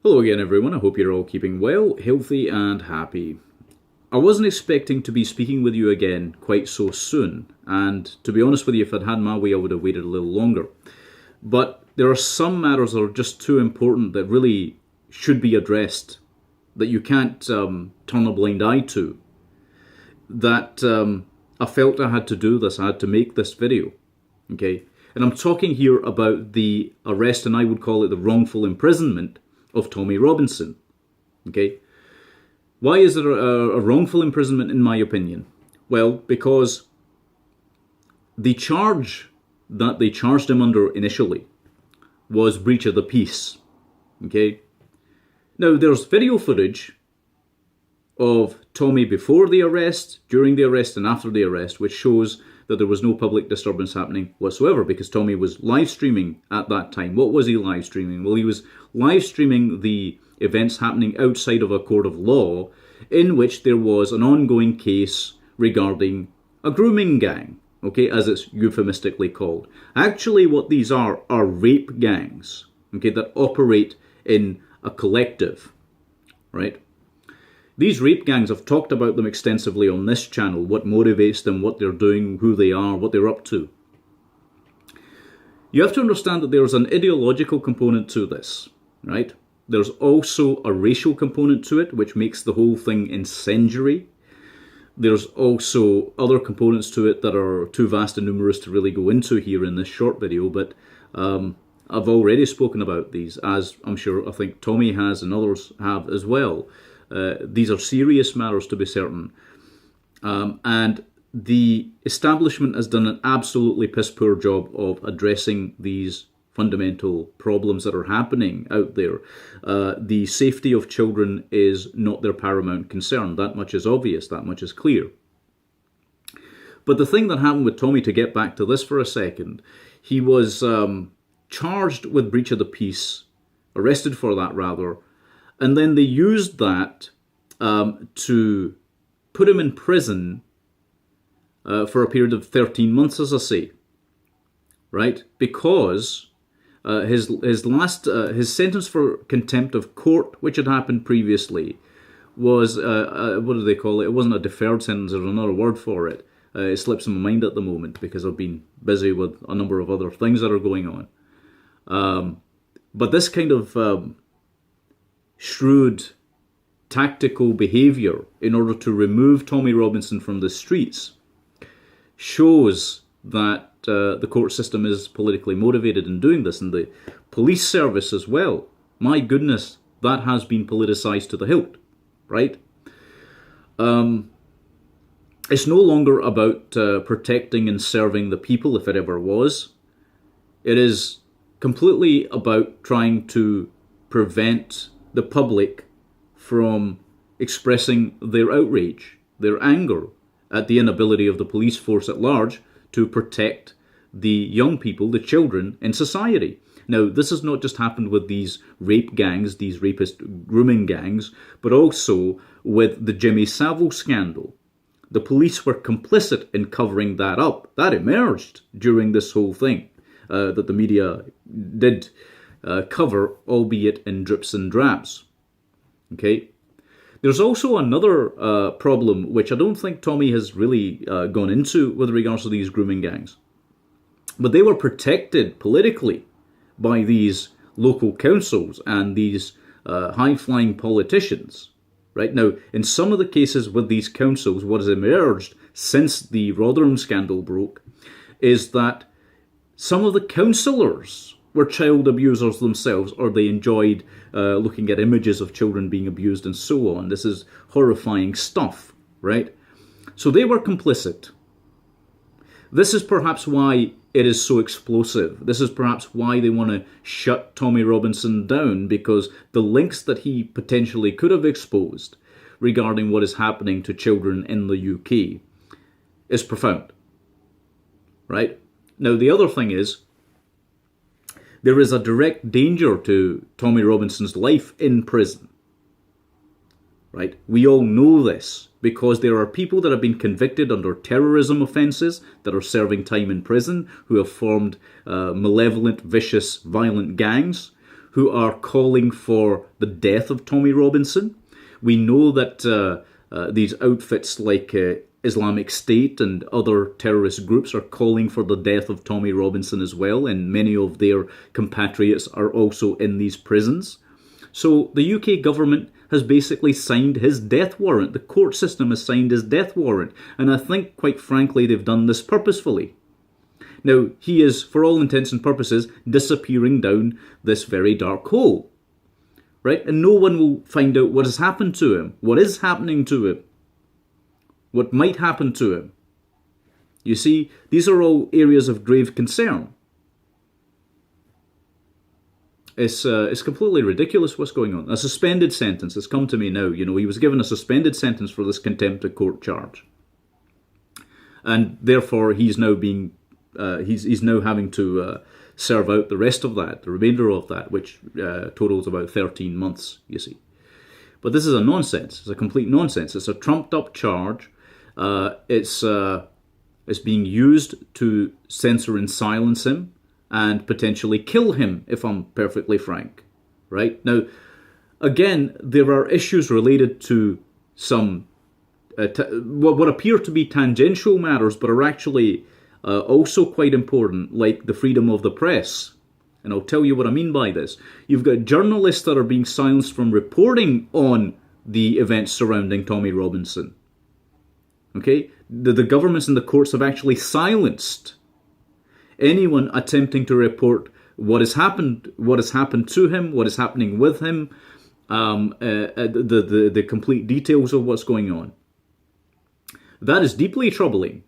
Hello again everyone, I hope you're all keeping well, healthy and happy. I wasn't expecting to be speaking with you again quite so soon, and to be honest with you, if I'd had my way I would have waited a little longer. But there are some matters that are just too important that really should be addressed, that you can't turn a blind eye to, that I felt I had to do this, I had to make this video, okay? And I'm talking here about the arrest, and I would call it the wrongful imprisonment of Tommy Robinson, okay? Why is it a wrongful imprisonment in my opinion? Well, because the charge that they charged him under initially was breach of the peace, okay? Now, there's video footage of Tommy before the arrest, during the arrest, and after the arrest, which shows that there was no public disturbance happening whatsoever because Tommy was live streaming at that time. What was he live streaming? Well, he was live streaming the events happening outside of a court of law in which there was an ongoing case regarding a grooming gang, okay, as it's euphemistically called. Actually, what these are rape gangs, okay, that operate in a collective, right? These rape gangs, I've talked about them extensively on this channel, what motivates them, what they're doing, who they are, what they're up to. You have to understand that there's an ideological component to this, right? There's also a racial component to it, which makes the whole thing incendiary. There's also other components to it that are too vast and numerous to really go into here in this short video, but I've already spoken about these, as I'm sure I think Tommy has and others have as well. These are serious matters, to be certain, and the establishment has done an absolutely piss-poor job of addressing these fundamental problems that are happening out there. The safety of children is not their paramount concern. That much is obvious, that much is clear. But the thing that happened with Tommy, to get back to this for a second, he was charged with breach of the peace, arrested for that rather, and then they used that to put him in prison for a period of 13 months, as I say, right? Because his sentence for contempt of court, which had happened previously, was, what do they call it? It wasn't a deferred sentence, there's another word for it. It slips my mind at the moment because I've been busy with a number of other things that are going on. But this kind of shrewd, tactical behaviour in order to remove Tommy Robinson from the streets shows that the court system is politically motivated in doing this, and the police service as well. My goodness, that has been politicised to the hilt, right? It's no longer about protecting and serving the people, if it ever was. It is completely about trying to prevent the public from expressing their outrage, their anger at the inability of the police force at large to protect the young people, the children in society. Now, this has not just happened with these rape gangs, these rapist grooming gangs, but also with the Jimmy Savile scandal. The police were complicit in covering that up. That emerged during this whole thing that the media did cover, albeit in drips and drabs. Okay? There's also another problem, which I don't think Tommy has really gone into with regards to these grooming gangs. But they were protected politically by these local councils and these high-flying politicians. Right? Now, in some of the cases with these councils, what has emerged since the Rotherham scandal broke is that some of the councillors were child abusers themselves, or they enjoyed looking at images of children being abused and so on. This is horrifying stuff, right? So they were complicit. This is perhaps why it is so explosive. This is perhaps why they want to shut Tommy Robinson down, because the links that he potentially could have exposed regarding what is happening to children in the UK is profound, right? Now, the other thing is, there is a direct danger to Tommy Robinson's life in prison, right? We all know this because there are people that have been convicted under terrorism offences that are serving time in prison, who have formed malevolent, vicious, violent gangs, who are calling for the death of Tommy Robinson. We know that these outfits like Islamic State and other terrorist groups are calling for the death of Tommy Robinson as well, and many of their compatriots are also in these prisons. So the UK government has basically signed his death warrant. The court system has signed his death warrant, and I think, quite frankly, they've done this purposefully. Now, he is, for all intents and purposes, disappearing down this very dark hole, right? And no one will find out what has happened to him, what is happening to him, what might happen to him. You see, these are all areas of grave concern. It's completely ridiculous what's going on. A suspended sentence has come to me now. You know, he was given a suspended sentence for this contempt of court charge, and therefore he's now being he's now having to serve out the rest of that, the remainder of that, which totals about 13 months. You see, but this is a nonsense. It's a complete nonsense. It's a trumped-up charge. It's being used to censor and silence him, and potentially kill him, if I'm perfectly frank. Right? Now, again, there are issues related to some what appear to be tangential matters, but are actually also quite important, like the freedom of the press. And I'll tell you what I mean by this. You've got journalists that are being silenced from reporting on the events surrounding Tommy Robinson. Okay? The governments and the courts have actually silenced anyone attempting to report what has happened to him, what is happening with him, the complete details of what's going on. That is deeply troubling,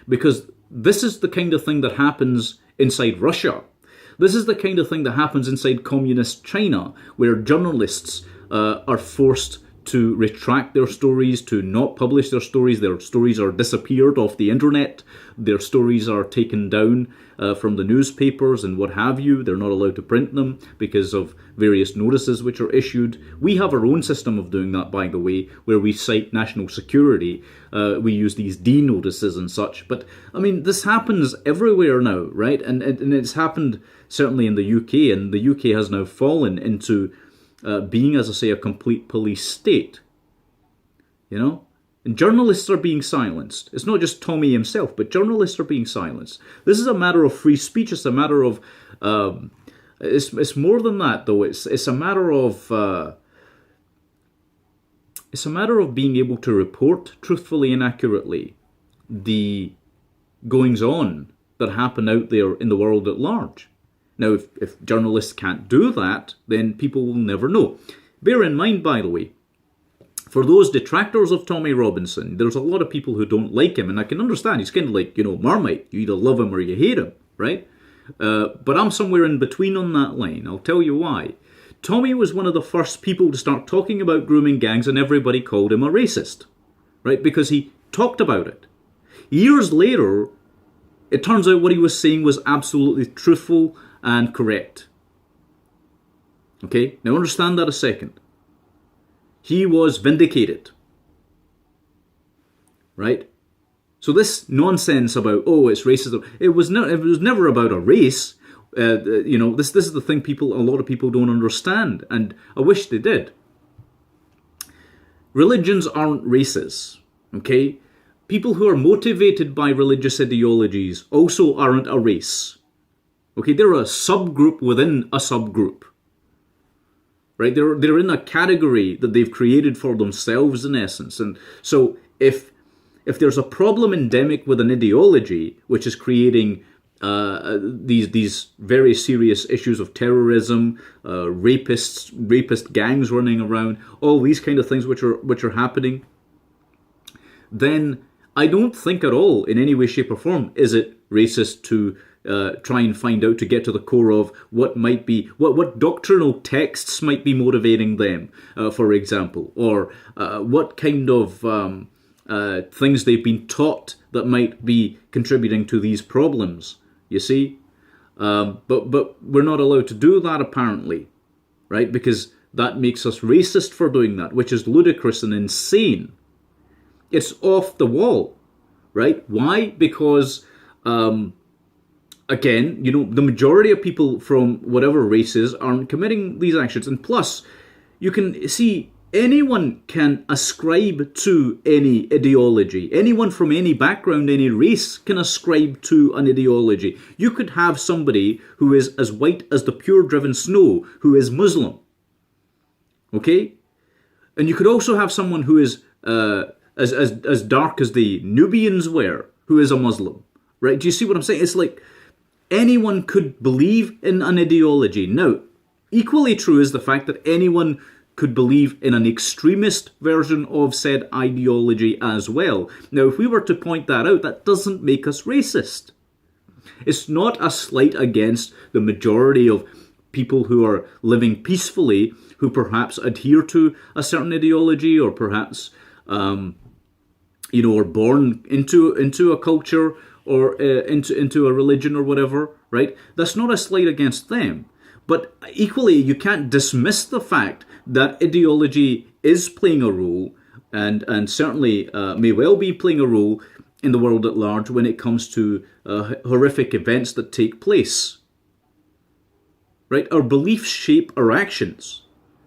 because this is the kind of thing that happens inside Russia. This is the kind of thing that happens inside communist China, where journalists are forced to retract their stories, to not publish their stories. Their stories are disappeared off the internet. Their stories are taken down from the newspapers and what have you. They're not allowed to print them because of various notices which are issued. We have our own system of doing that, by the way, where we cite national security. We use these D notices and such. But, I mean, this happens everywhere now, right? And it's happened certainly in the UK, and the UK has now fallen into being, as I say, a complete police state. You know? And journalists are being silenced. It's not just Tommy himself, but journalists are being silenced. This is a matter of free speech. It's a matter of... it's more than that, though. It's a matter of... it's a matter of being able to report truthfully and accurately the goings-on that happen out there in the world at large. Now, if journalists can't do that, then people will never know. Bear in mind, by the way, for those detractors of Tommy Robinson, there's a lot of people who don't like him, and I can understand. He's kind of like, Marmite. You either love him or you hate him, right? But I'm somewhere in between on that line. I'll tell you why. Tommy was one of the first people to start talking about grooming gangs, and everybody called him a racist, right? Because he talked about it. Years later, it turns out what he was saying was absolutely truthful and correct. Okay, now understand that a second. He was vindicated. Right? So this nonsense about, it's racism, it was never about a race. This is the thing a lot of people don't understand, and I wish they did. Religions aren't races, okay? People who are motivated by religious ideologies also aren't a race. Okay, they're a subgroup within a subgroup. Right? They're in a category that they've created for themselves, in essence. And so if there's a problem endemic with an ideology which is creating these very serious issues of terrorism, rapist gangs running around, all these kind of things which are happening, then I don't think at all, in any way, shape, or form, is it racist to try and find out, to get to the core of what might be, what doctrinal texts might be motivating them, for example, or what kind of things they've been taught that might be contributing to these problems, you see? But we're not allowed to do that, apparently, right? Because that makes us racist for doing that, which is ludicrous and insane. It's off the wall, right? Why? Because again, the majority of people from whatever races aren't committing these actions. And plus, you can see anyone can ascribe to any ideology. Anyone from any background, any race can ascribe to an ideology. You could have somebody who is as white as the pure driven snow who is Muslim. Okay? And you could also have someone who is as dark as the Nubians were, who is a Muslim. Right? Do you see what I'm saying? It's like anyone could believe in an ideology. Now, equally true is the fact that anyone could believe in an extremist version of said ideology as well. Now, if we were to point that out, that doesn't make us racist. It's not a slight against the majority of people who are living peacefully, who perhaps adhere to a certain ideology, or perhaps, are born into a culture, or into a religion or whatever, right? That's not a slight against them. But equally, you can't dismiss the fact that ideology is playing a role, and certainly may well be playing a role in the world at large when it comes to horrific events that take place. Right? Our beliefs shape our actions.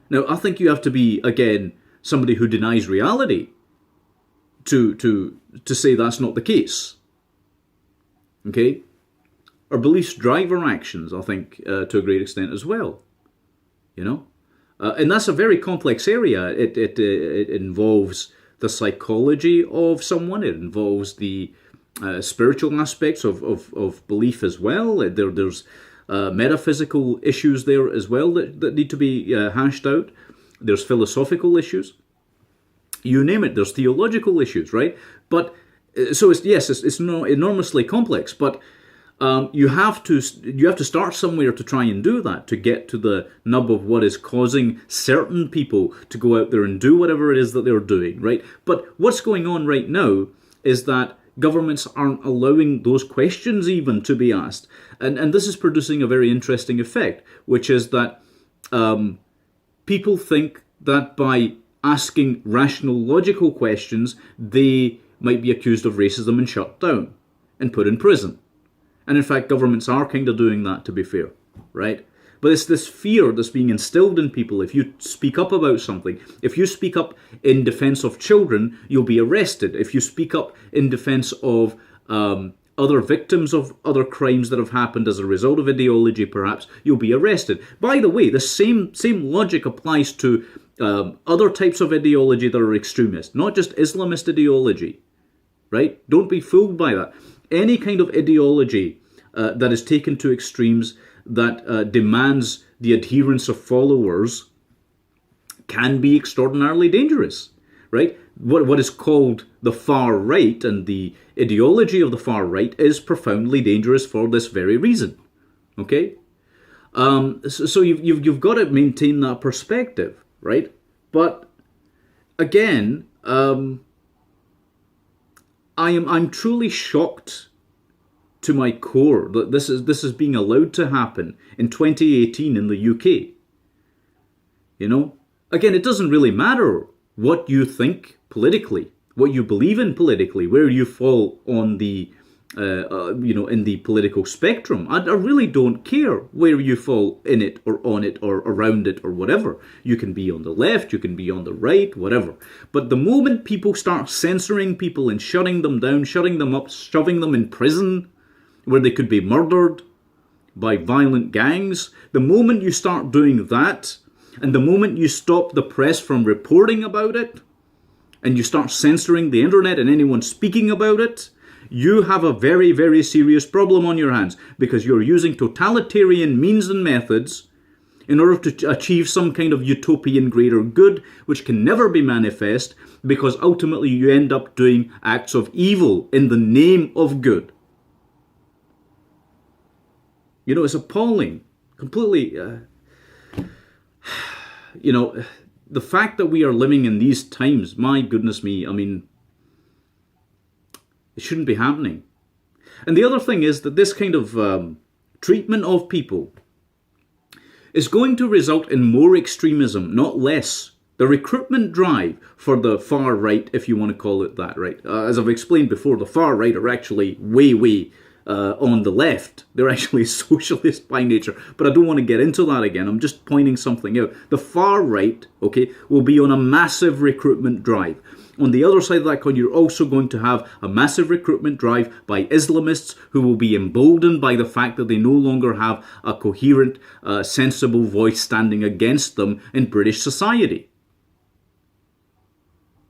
Now, I think you have to be, again, somebody who denies reality to say that's not the case. Okay? Our beliefs drive our actions, I think, to a great extent as well. And that's a very complex area. It involves the psychology of someone. It involves the spiritual aspects of belief as well. There's metaphysical issues there as well that need to be hashed out. There's philosophical issues. You name it. There's theological issues, right? But so it's not enormously complex, but you have to start somewhere to try and do that, to get to the nub of what is causing certain people to go out there and do whatever it is that they're doing, right? But what's going on right now is that governments aren't allowing those questions even to be asked. And this is producing a very interesting effect, which is that people think that by asking rational, logical questions, they might be accused of racism and shut down and put in prison. And in fact, governments are kind of doing that, to be fair, right? But it's this fear that's being instilled in people. If you speak up about something, if you speak up in defense of children, you'll be arrested. If you speak up in defense of other victims of other crimes that have happened as a result of ideology, perhaps, you'll be arrested. By the way, the same logic applies to other types of ideology that are extremist, not just Islamist ideology, right? Don't be fooled by that. Any kind of ideology that is taken to extremes, that demands the adherence of followers, can be extraordinarily dangerous, right? What is called the far right, and the ideology of the far right, is profoundly dangerous for this very reason. Okay, so you've got to maintain that perspective, right? But again, I'm truly shocked to my core that this is being allowed to happen in 2018 in the UK. Again, it doesn't really matter what you think politically, what you believe in politically, where you fall on the in the political spectrum. I really don't care where you fall in it or on it or around it or whatever. You can be on the left, you can be on the right, whatever. But the moment people start censoring people and shutting them down, shutting them up, shoving them in prison where they could be murdered by violent gangs, the moment you start doing that, and the moment you stop the press from reporting about it, and you start censoring the internet and anyone speaking about it, you have a very, very serious problem on your hands, because you're using totalitarian means and methods in order to achieve some kind of utopian greater good, which can never be manifest, because ultimately you end up doing acts of evil in the name of good. It's appalling. Completely, the fact that we are living in these times, my goodness me, I mean, it shouldn't be happening. And the other thing is that this kind of treatment of people is going to result in more extremism, not less. The recruitment drive for the far right, if you want to call it that, right? As I've explained before, the far right are actually way on the left. They're actually socialist by nature. But I don't want to get into that again. I'm just pointing something out. The far right, okay, will be on a massive recruitment drive. On the other side of that coin, you're also going to have a massive recruitment drive by Islamists who will be emboldened by the fact that they no longer have a coherent, sensible voice standing against them in British society.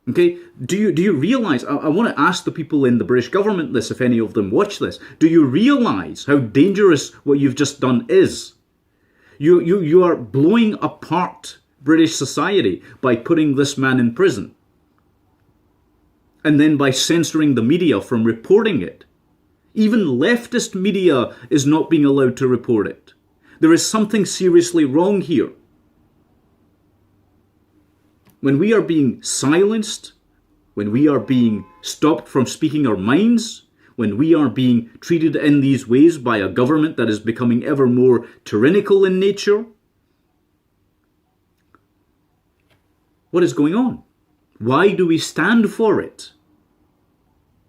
Okay, do you realise, I want to ask the people in the British government this, if any of them watch this, do you realise how dangerous what you've just done is? You are blowing apart British society by putting this man in prison. And then by censoring the media from reporting it. Even leftist media is not being allowed to report it. There is something seriously wrong here. When we are being silenced, when we are being stopped from speaking our minds, when we are being treated in these ways by a government that is becoming ever more tyrannical in nature, what is going on? Why do we stand for it?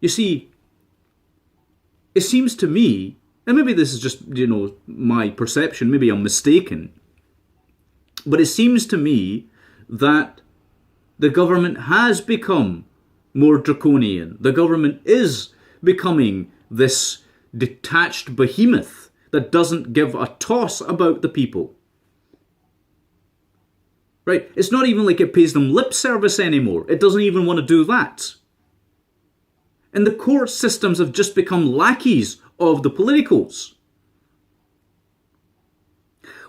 You see, it seems to me, and maybe this is just, my perception, maybe I'm mistaken, but it seems to me that the government has become more draconian. The government is becoming this detached behemoth that doesn't give a toss about the people. Right? It's not even like it pays them lip service anymore. It doesn't even want to do that. And the court systems have just become lackeys of the politicals.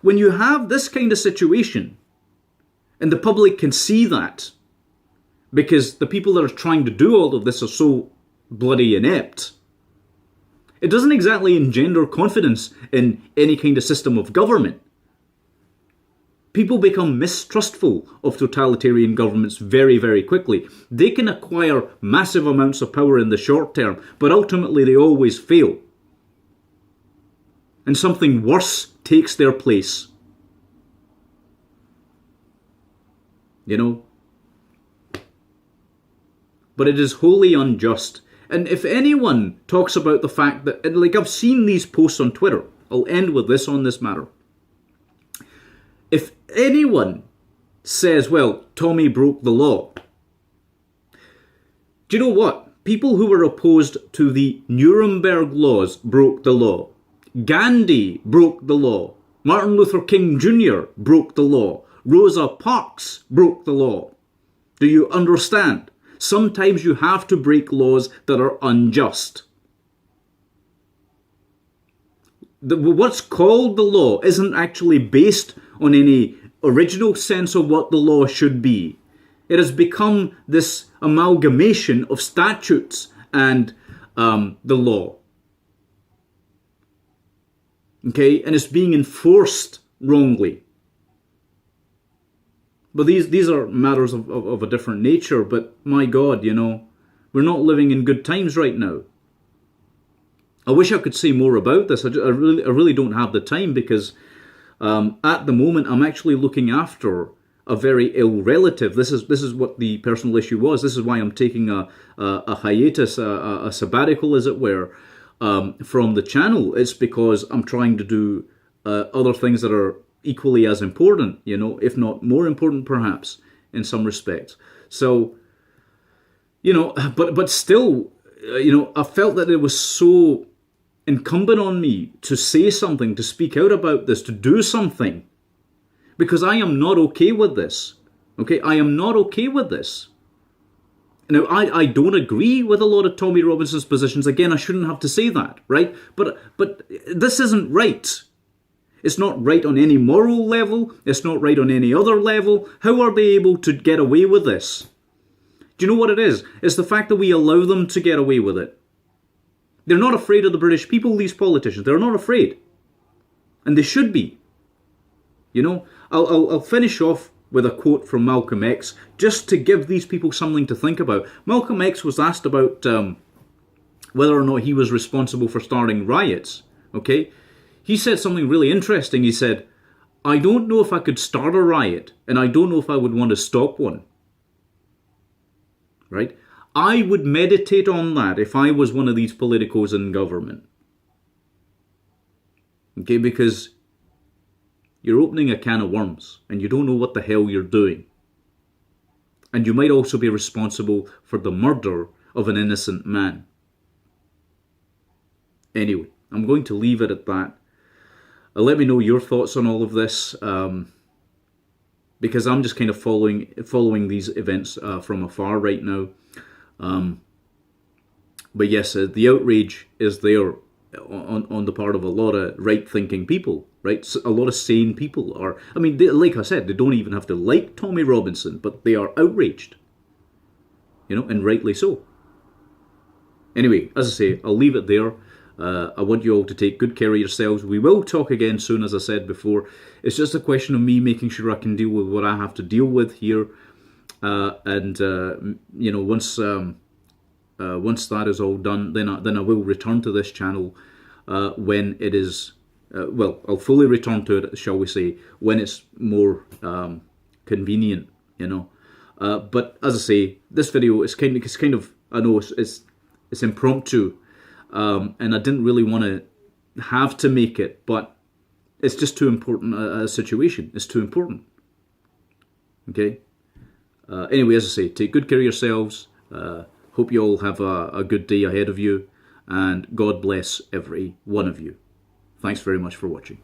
When you have this kind of situation, and the public can see that, because the people that are trying to do all of this are so bloody inept, it doesn't exactly engender confidence in any kind of system of government. People become mistrustful of totalitarian governments very, very quickly. They can acquire massive amounts of power in the short term, but ultimately they always fail. And something worse takes their place. But it is wholly unjust. And if anyone talks about the fact that, like I've seen these posts on Twitter, I'll end with this on this matter. If anyone says, well, Tommy broke the law, do you know what? People who were opposed to the Nuremberg laws broke the law. Gandhi broke the law. Martin Luther King Jr. broke the law. Rosa Parks broke the law. Do you understand? Sometimes you have to break laws that are unjust. What's called the law isn't actually based on any original sense of what the law should be. It has become this amalgamation of statutes and the law. Okay, and it's being enforced wrongly. But these are matters of a different nature. But my God, we're not living in good times right now. I wish I could say more about this. I really don't have the time because at the moment I'm actually looking after a very ill relative. This is what the personal issue was. This is why I'm taking a hiatus, a sabbatical, as it were, from the channel. It's because I'm trying to do other things that are equally as important, if not more important perhaps in some respects. So, but still, I felt that it was so incumbent on me to say something, to speak out about this, to do something, because I am not okay with this. Okay, I am not okay with this. Now, I don't agree with a lot of Tommy Robinson's positions. Again, I shouldn't have to say that, right? But this isn't right. It's not right on any moral level. It's not right on any other level. How are they able to get away with this? Do you know what it is? It's the fact that we allow them to get away with it. They're not afraid of the British people, these politicians. They're not afraid. And they should be. I'll finish off with a quote from Malcolm X, just to give these people something to think about. Malcolm X was asked about whether or not he was responsible for starting riots. Okay? He said something really interesting. He said, I don't know if I could start a riot, and I don't know if I would want to stop one. Right? I would meditate on that if I was one of these politicos in government. Okay, because you're opening a can of worms and you don't know what the hell you're doing. And you might also be responsible for the murder of an innocent man. Anyway, I'm going to leave it at that. Let me know your thoughts on all of this, because I'm just kind of following these events from afar right now. But yes, the outrage is there on the part of a lot of right-thinking people, right? A lot of sane people are. I mean, like I said, they don't even have to like Tommy Robinson, but they are outraged, and rightly so. Anyway, as I say, I'll leave it there. I want you all to take good care of yourselves. We will talk again soon, as I said before. It's just a question of me making sure I can deal with what I have to deal with here. Once that is all done, then I will return to this channel when it is. I'll fully return to it, shall we say, when it's more convenient. But as I say, this video is kind of. I know it's impromptu. And I didn't really want to have to make it, but it's just too important a situation. It's too important. Okay? Anyway, as I say, take good care of yourselves. Hope you all have a good day ahead of you, and God bless every one of you. Thanks very much for watching.